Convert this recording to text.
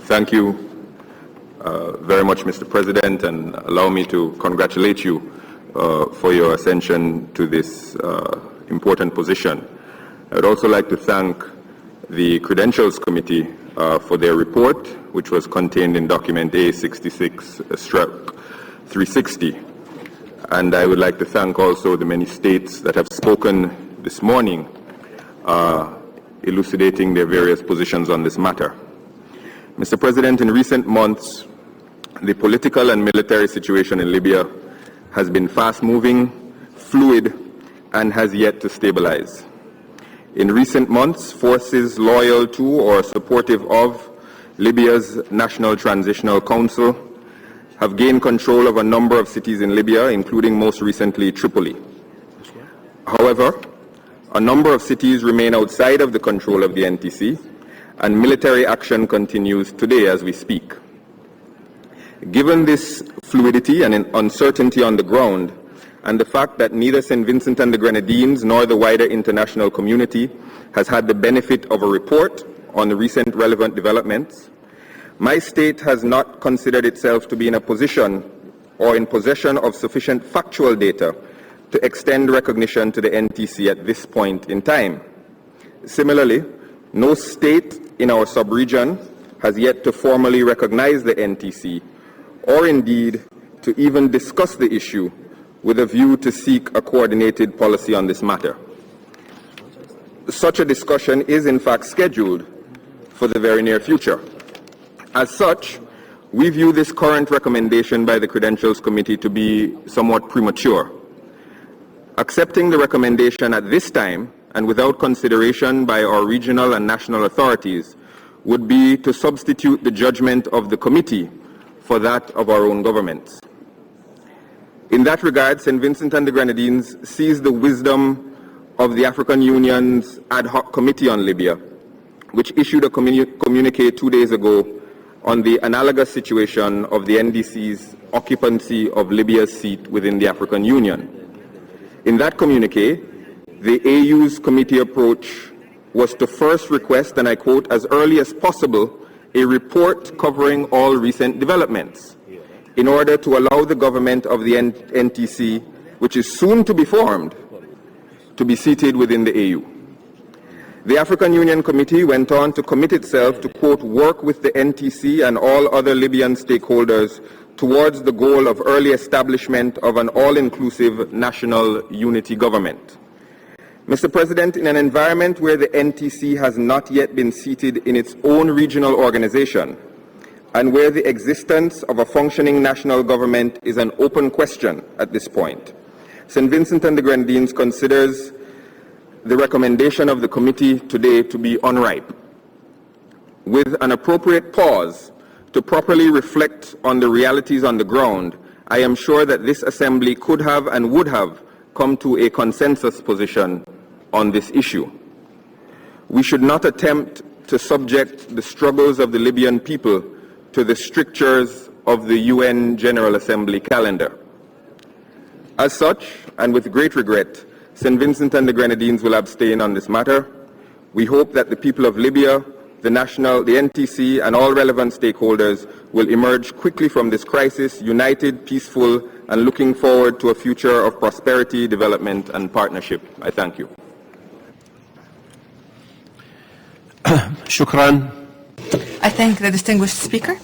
Thank you very much, Mr. President, and allow me to congratulate you for your ascension to this important position. I would also like to thank the Credentials Committee for their report, which was contained in document A66/360. And I would like to thank also the many states that have spoken this morning, elucidating their various positions on this matter. Mr. President, in recent months, the political and military situation in Libya has been fast-moving, fluid, and has yet to stabilize. In recent months, forces loyal to or supportive of Libya's National Transitional Council have gained control of a number of cities in Libya, including most recently Tripoli. However, a number of cities remain outside of the control of the NTC, and military action continues today as we speak. Given this fluidity and uncertainty on the ground, and the fact that neither Saint Vincent and the Grenadines nor the wider international community has had the benefit of a report on the recent relevant developments, my state has not considered itself to be in a position or in possession of sufficient factual data to extend recognition to the NTC at this point in time. Similarly, no state in our sub-region has yet to formally recognize the NTC, or indeed to even discuss the issue with a view to seek a coordinated policy on this matter. Such a discussion is in fact scheduled for the very near future. As such, we view this current recommendation by the Credentials Committee to be somewhat premature. Accepting the recommendation at this time and without consideration by our regional and national authorities would be to substitute the judgment of the committee for that of our own governments. In that regard, Saint Vincent and the Grenadines sees the wisdom of the African Union's ad hoc committee on Libya, which issued a communique 2 days ago on the analogous situation of the NDC's occupancy of Libya's seat within the African Union. In that communique, the AU's committee approach was to first request, and I quote, as early as possible, a report covering all recent developments in order to allow the government of the NTC, which is soon to be formed, to be seated within the AU. The African Union Committee went on to commit itself to, quote, work with the NTC and all other Libyan stakeholders towards the goal of early establishment of an all-inclusive national unity government. Mr. President, in an environment where the NTC has not yet been seated in its own regional organization, and where the existence of a functioning national government is an open question at this point, Saint Vincent and the Grenadines considers the recommendation of the committee today to be unripe. With an appropriate pause to properly reflect on the realities on the ground, I am sure that this Assembly could have and would have come to a consensus position on this issue. We should not attempt to subject the struggles of the Libyan people to the strictures of the UN General Assembly calendar. As such, and with great regret, Saint Vincent and the Grenadines will abstain on this matter. We hope that the people of Libya, the NTC, and all relevant stakeholders will emerge quickly from this crisis, united, peaceful, and looking forward to a future of prosperity, development, and partnership. I thank you. Shukran. I thank the distinguished speaker.